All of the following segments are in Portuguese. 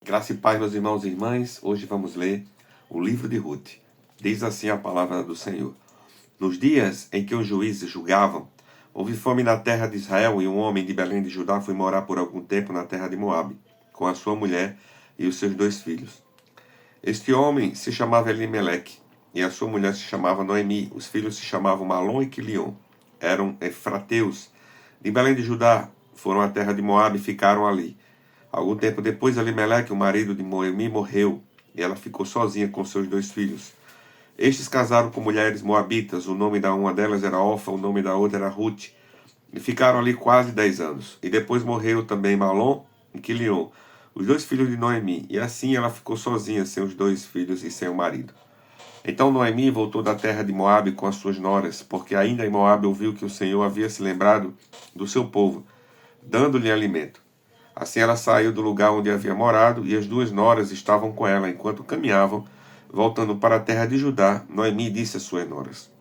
Graça e paz, meus irmãos e irmãs. Hoje vamos ler o livro de Ruth. Diz assim a palavra do Senhor. Nos dias em que os juízes julgavam, houve fome na terra de Israel e um homem de Belém de Judá foi morar por algum tempo na terra de Moabe, com a sua mulher e os seus 2 filhos. Este homem se chamava Elimeleque e a sua mulher se chamava Noemi. Os filhos se chamavam Malom e Quilion. Eram efrateus. De Belém de Judá foram à terra de Moabe e ficaram ali. Algum tempo depois, Elimeleque, o marido de Noemi, morreu, e ela ficou sozinha com seus 2 filhos. Estes casaram com mulheres moabitas, o nome da uma delas era Orfa, o nome da outra era Ruth, e ficaram ali quase 10 anos. E depois morreram também Malom e Quilion, os 2 filhos de Noemi, e assim ela ficou sozinha, sem os 2 filhos e sem o marido. Então Noemi voltou da terra de Moabe com as suas noras, porque ainda em Moabe ouviu que o Senhor havia se lembrado do seu povo, dando-lhe alimento. Assim ela saiu do lugar onde havia morado, e as 2 noras estavam com ela enquanto caminhavam, voltando para a terra de Judá. Noemi disse às suas noras: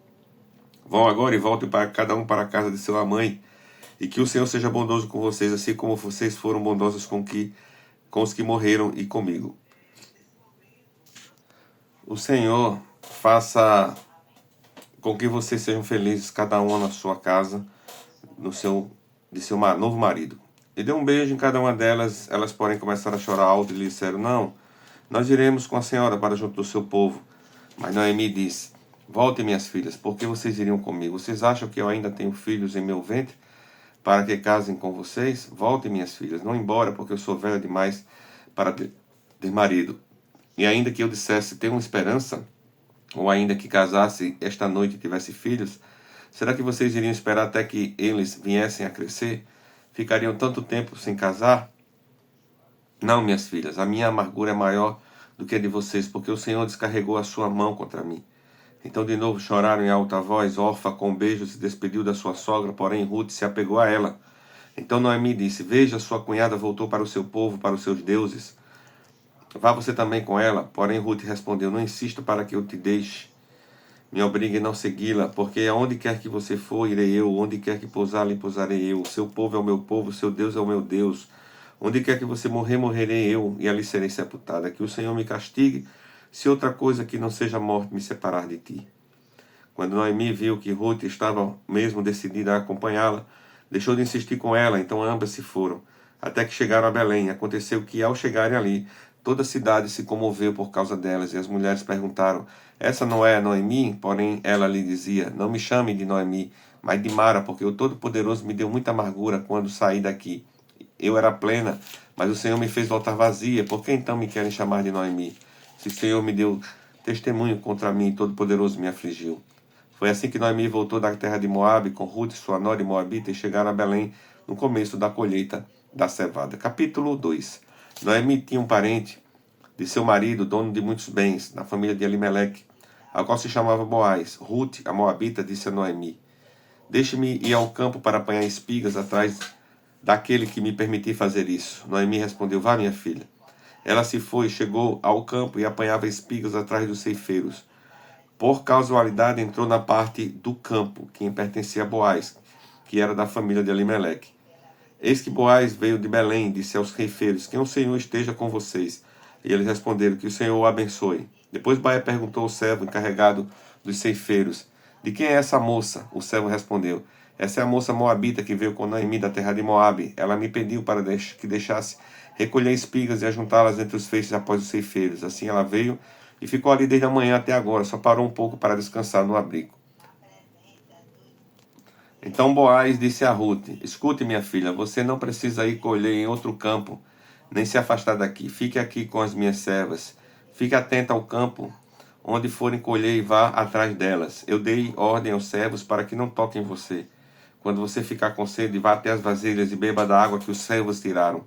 Vão agora e voltem para cada um para a casa de sua mãe, e que o Senhor seja bondoso com vocês, assim como vocês foram bondosos com os que morreram e comigo. O Senhor faça com que vocês sejam felizes, cada uma na sua casa, de seu novo marido. E deu um beijo em cada uma delas. Elas, porém, começaram a chorar alto e lhe disseram: Não, nós iremos com a senhora para junto do seu povo. Mas Noemi disse: Voltem, minhas filhas, por que vocês iriam comigo? Vocês acham que eu ainda tenho filhos em meu ventre para que casem com vocês? Voltem, minhas filhas, não embora, porque eu sou velha demais para ter marido. E ainda que eu dissesse: Tenho esperança, ou ainda que casasse esta noite e tivesse filhos, será que vocês iriam esperar até que eles viessem a crescer? Ficariam tanto tempo sem casar? Não, minhas filhas, a minha amargura é maior do que a de vocês, porque o Senhor descarregou a sua mão contra mim. Então de novo choraram em alta voz. Orfa com beijos se despediu da sua sogra, porém Ruth se apegou a ela. Então Noemi disse: Veja, sua cunhada voltou para o seu povo, para os seus deuses. Vá você também com ela. Porém Ruth respondeu: Não insisto para que eu te deixe. Me obrigue a não segui-la, porque aonde quer que você for, irei eu, onde quer que pousar, lhe pousarei eu. O seu povo é o meu povo, o seu Deus é o meu Deus. Onde quer que você morrer, morrerei eu, e ali serei sepultada. Que o Senhor me castigue, se outra coisa que não seja a morte me separar de ti. Quando Noemi viu que Ruth estava mesmo decidida a acompanhá-la, deixou de insistir com ela, então ambas se foram, até que chegaram a Belém. Aconteceu que, ao chegarem ali, toda a cidade se comoveu por causa delas, e as mulheres perguntaram: Essa não é Noemi? Porém ela lhe dizia: Não me chame de Noemi, mas de Mara, porque o Todo-Poderoso me deu muita amargura quando saí daqui. Eu era plena, mas o Senhor me fez voltar vazia. Por que então me querem chamar de Noemi? Se o Senhor me deu testemunho contra mim, Todo-Poderoso me afligiu. Foi assim que Noemi voltou da terra de Moabe com Ruth, sua nora e Moabita, e chegaram a Belém no começo da colheita da cevada. Capítulo 2. Noemi tinha um parente de seu marido, dono de muitos bens, na família de Elimeleque, a qual se chamava Boaz. Ruth, a Moabita, disse a Noemi: Deixe-me ir ao campo para apanhar espigas atrás daquele que me permitir fazer isso. Noemi respondeu: Vá, minha filha. Ela se foi, chegou ao campo e apanhava espigas atrás dos ceifeiros. Por casualidade, entrou na parte do campo que pertencia a Boaz, que era da família de Elimeleque. Eis que Boaz veio de Belém, disse aos ceifeiros: Que o Senhor esteja com vocês. E eles responderam: Que o Senhor o abençoe. Depois Boaz perguntou ao servo encarregado dos ceifeiros: De quem é essa moça? O servo respondeu: Essa é a moça moabita que veio com Noemi da terra de Moabe. Ela me pediu para que deixasse recolher espigas e ajuntá-las entre os feixes após os ceifeiros. Assim ela veio e ficou ali desde a manhã até agora, só parou um pouco para descansar no abrigo. Então Boaz disse a Ruth: Escute, minha filha, você não precisa ir colher em outro campo, nem se afastar daqui. Fique aqui com as minhas servas. Fique atenta ao campo, onde forem colher, e vá atrás delas. Eu dei ordem aos servos para que não toquem você. Quando você ficar com sede, vá até as vasilhas e beba da água que os servos tiraram.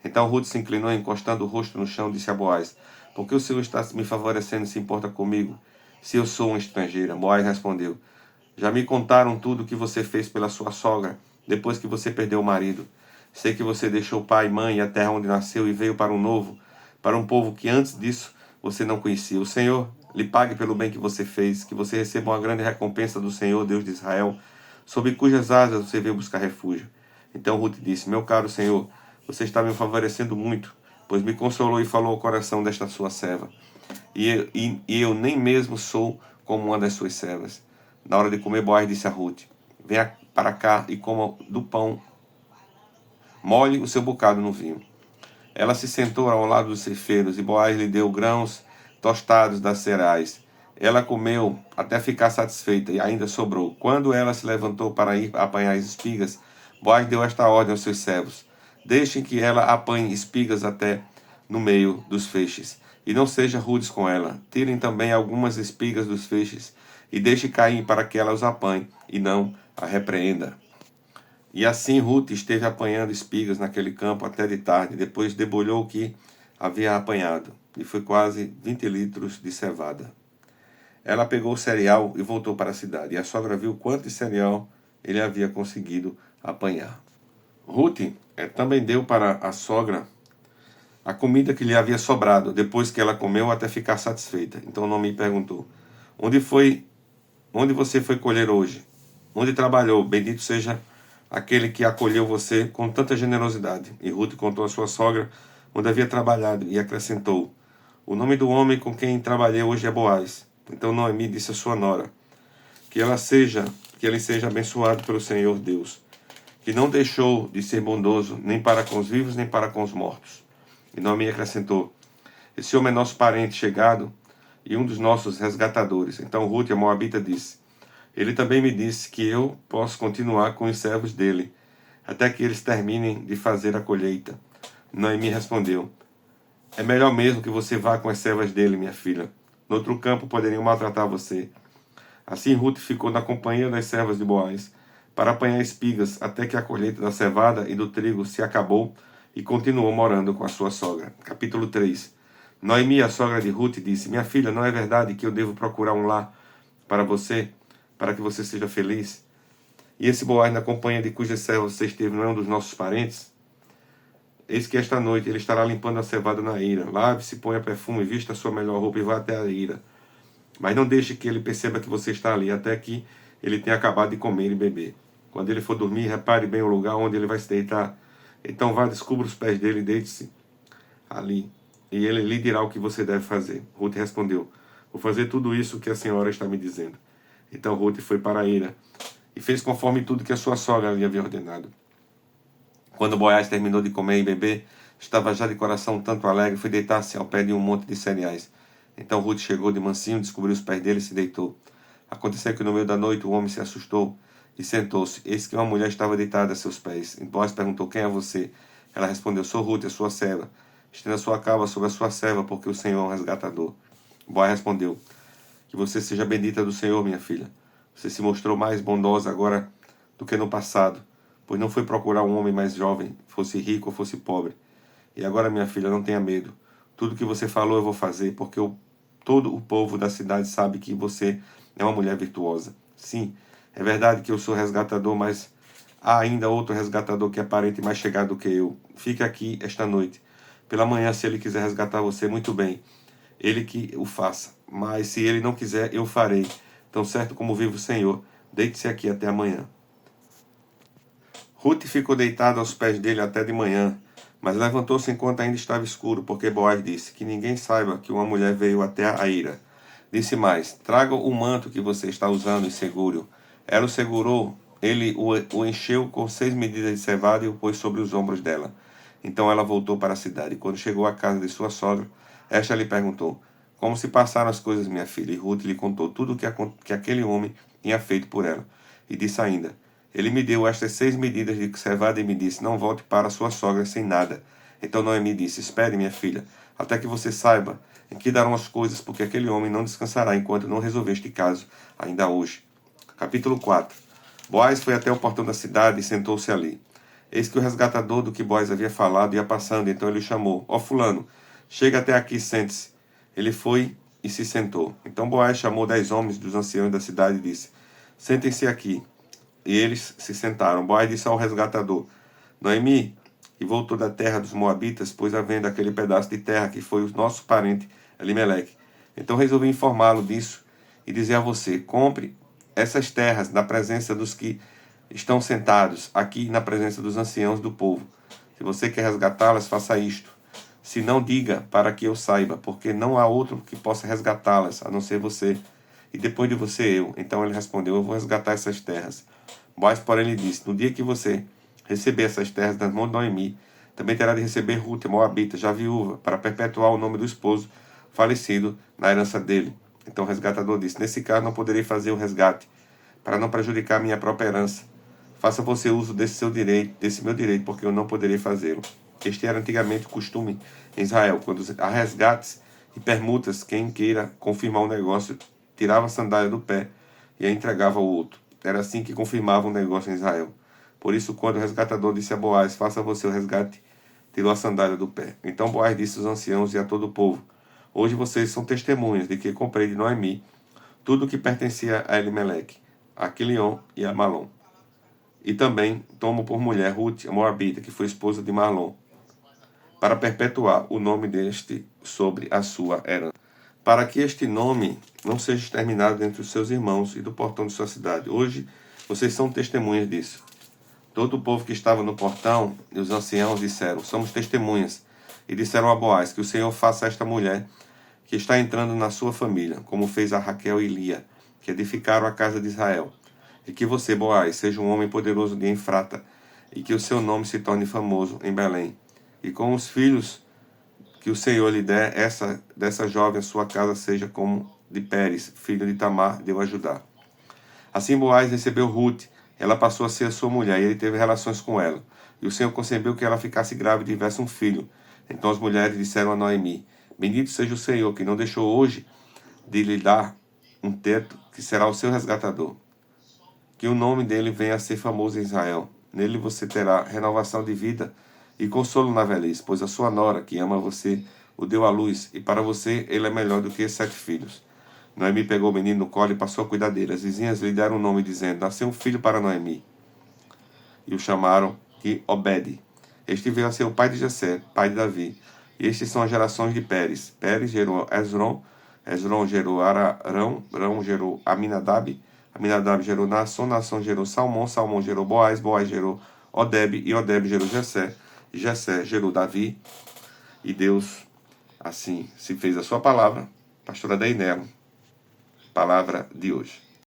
Então Ruth se inclinou, encostando o rosto no chão, disse a Boaz: Por que o Senhor está me favorecendo e se importa comigo, se eu sou uma estrangeira? Boaz respondeu: Já me contaram tudo o que você fez pela sua sogra, depois que você perdeu o marido. Sei que você deixou pai e mãe e a terra onde nasceu e veio para um novo, para um povo que antes disso você não conhecia. O Senhor lhe pague pelo bem que você fez, que você receba uma grande recompensa do Senhor, Deus de Israel, sob cujas asas você veio buscar refúgio. Então Ruth disse: Meu caro Senhor, você está me favorecendo muito, pois me consolou e falou ao coração desta sua serva. E eu nem mesmo sou como uma das suas servas. Na hora de comer, Boaz disse a Ruth: venha para cá e coma do pão, molhe o seu bocado no vinho. Ela se sentou ao lado dos ceifeiros, e Boaz lhe deu grãos tostados das cereais. Ela comeu até ficar satisfeita, e ainda sobrou. Quando ela se levantou para ir apanhar as espigas, Boaz deu esta ordem aos seus servos: deixem que ela apanhe espigas até no meio dos feixes, e não seja rudes com ela. Tirem também algumas espigas dos feixes, e deixe cair para que ela os apanhe, e não a repreenda. E assim Ruth esteve apanhando espigas naquele campo até de tarde. Depois debulhou o que havia apanhado, e foi quase 20 litros de cevada. Ela pegou o cereal e voltou para a cidade, e a sogra viu quanto de cereal ele havia conseguido apanhar. Ruth também deu para a sogra a comida que lhe havia sobrado, depois que ela comeu até ficar satisfeita. Então Noemi perguntou: onde você foi colher hoje? Onde trabalhou? Bendito seja aquele que acolheu você com tanta generosidade. E Ruth contou à sua sogra onde havia trabalhado, e acrescentou: o nome do homem com quem trabalhei hoje é Boaz. Então Noemi disse à sua nora: que ele seja abençoado pelo Senhor Deus, que não deixou de ser bondoso nem para com os vivos nem para com os mortos. E Noemi acrescentou: esse homem é nosso parente chegado e um dos nossos resgatadores. Então Ruth, a moabita, disse: ele também me disse que eu posso continuar com os servos dele, até que eles terminem de fazer a colheita. Noemi respondeu: é melhor mesmo que você vá com as servas dele, minha filha. No outro campo poderiam maltratar você. Assim Ruth ficou na companhia das servas de Boaz, para apanhar espigas, até que a colheita da cevada e do trigo se acabou, e continuou morando com a sua sogra. Capítulo 3. Noemi, a sogra de Ruth, disse: minha filha, não é verdade que eu devo procurar um lar para você, para que você seja feliz? E esse Boaz, na companhia de cujas servas você esteve, não é um dos nossos parentes? Eis que esta noite ele estará limpando a cevada na eira. Lave-se, ponha perfume, vista a sua melhor roupa e vá até a eira. Mas não deixe que ele perceba que você está ali, até que ele tenha acabado de comer e beber. Quando ele for dormir, repare bem o lugar onde ele vai se deitar. Então vá, descubra os pés dele e deite-se ali. E ele lhe dirá o que você deve fazer. Ruth respondeu: vou fazer tudo isso que a senhora está me dizendo. Então Ruth foi para a eira e fez conforme tudo que a sua sogra lhe havia ordenado. Quando Boaz terminou de comer e beber, estava já de coração tanto alegre, foi deitar-se ao pé de um monte de cereais. Então Ruth chegou de mansinho, descobriu os pés dele e se deitou. Aconteceu que no meio da noite o homem se assustou e sentou-se. Eis que uma mulher estava deitada a seus pés. E Boaz perguntou: quem é você? Ela respondeu: sou Ruth, a sua serva. Estenda sua capa sobre a sua serva, porque o Senhor é um resgatador. Boaz respondeu: que você seja bendita do Senhor, minha filha. Você se mostrou mais bondosa agora do que no passado, pois não foi procurar um homem mais jovem, fosse rico ou fosse pobre. E agora, minha filha, não tenha medo. Tudo que você falou eu vou fazer, porque todo o povo da cidade sabe que você é uma mulher virtuosa. Sim, é verdade que eu sou resgatador, mas há ainda outro resgatador que é parente mais chegado do que eu. Fique aqui esta noite. Pela manhã, se ele quiser resgatar você, muito bem. Ele que o faça. Mas se ele não quiser, eu farei. Tão certo como vive o Senhor, deite-se aqui até amanhã. Ruth ficou deitada aos pés dele até de manhã, mas levantou-se enquanto ainda estava escuro, porque Boaz disse: que ninguém saiba que uma mulher veio até a eira. Disse mais: traga o manto que você está usando e segure-o. Ela o segurou, ele o encheu com 6 medidas de cevada e o pôs sobre os ombros dela. Então ela voltou para a cidade. Quando chegou à casa de sua sogra, esta lhe perguntou: como se passaram as coisas, minha filha? E Ruth lhe contou tudo o que aquele homem tinha feito por ela. E disse ainda: ele me deu estas 6 medidas de cevada e me disse: não volte para sua sogra sem nada. Então Noemi disse: espere, minha filha, até que você saiba em que darão as coisas, porque aquele homem não descansará enquanto não resolver este caso, ainda hoje. Capítulo 4. Boaz foi até o portão da cidade e sentou-se ali. Eis que o resgatador do que Boaz havia falado ia passando, então ele chamou: ó fulano, chega até aqui e sente-se. Ele foi e se sentou. Então Boaz chamou 10 homens dos anciãos da cidade e disse: sentem-se aqui. E eles se sentaram. Boaz disse ao resgatador: Noemi, e voltou da terra dos Moabitas, pois à venda aquele pedaço de terra que foi o nosso parente Elimeleque. Então resolvi informá-lo disso e dizer a você: compre essas terras na presença dos que estão sentados, aqui na presença dos anciãos do povo. Se você quer resgatá-las, faça isto. Se não, diga, para que eu saiba, porque não há outro que possa resgatá-las, a não ser você. E depois de você, eu. Então ele respondeu, eu vou resgatar essas terras. Boaz, porém, lhe disse, no dia que você receber essas terras das mãos de Noemi, também terá de receber Ruth, a Moabita, já viúva, para perpetuar o nome do esposo falecido na herança dele. Então o resgatador disse, nesse caso não poderei fazer o resgate, para não prejudicar minha própria herança. Faça você uso desse seu direito, desse meu direito, porque eu não poderei fazê-lo. Este era antigamente o costume em Israel, quando há resgates e permutas, quem queira confirmar um negócio, tirava a sandália do pé e a entregava ao outro. Era assim que confirmava um negócio em Israel. Por isso, quando o resgatador disse a Boaz, faça você o resgate, tirou a sandália do pé. Então Boaz disse aos anciãos e a todo o povo, hoje vocês são testemunhas de que comprei de Noemi tudo o que pertencia a Elimeleque, a Quilion e a Malom. E também tomo por mulher Ruth, a Moabita, que foi esposa de Marlon, para perpetuar o nome deste sobre a sua herança. Para que este nome não seja exterminado entre os seus irmãos e do portão de sua cidade. Hoje vocês são testemunhas disso. Todo o povo que estava no portão e os anciãos disseram, somos testemunhas. E disseram a Boaz, que o Senhor faça a esta mulher que está entrando na sua família, como fez a Raquel e Lia, que edificaram a casa de Israel. E que você, Boaz, seja um homem poderoso de Efrata, e que o seu nome se torne famoso em Belém. E com os filhos que o Senhor lhe der, dessa jovem a sua casa seja como de Pérez, filho de Tamar, deu a Judá. Assim Boaz recebeu Ruth, ela passou a ser a sua mulher, e ele teve relações com ela. E o Senhor concebeu que ela ficasse grávida e tivesse um filho. Então as mulheres disseram a Noemi, bendito seja o Senhor, que não deixou hoje de lhe dar um teto, que será o seu resgatador. Que o nome dele venha a ser famoso em Israel. Nele você terá renovação de vida e consolo na velhice, pois a sua nora, que ama você, o deu à luz, e para você ele é melhor do que 7 filhos. Noemi pegou o menino no colo e passou a cuidar dele. As vizinhas lhe deram um nome, dizendo, nasceu um filho para Noemi. E o chamaram de Obed. Este veio a ser o pai de Jessé, pai de Davi. E estas são as gerações de Pérez. Pérez gerou Esrom, Esrom gerou Arão, Arão gerou Aminadab, Aminadab gerou Naasson, Naasson gerou Salmão, Salmão gerou Boaz, Boaz gerou Odeb, e Odeb gerou Jessé, e Jessé gerou Davi. E Deus, assim, se fez a sua palavra, pastora Deinelo, palavra de hoje.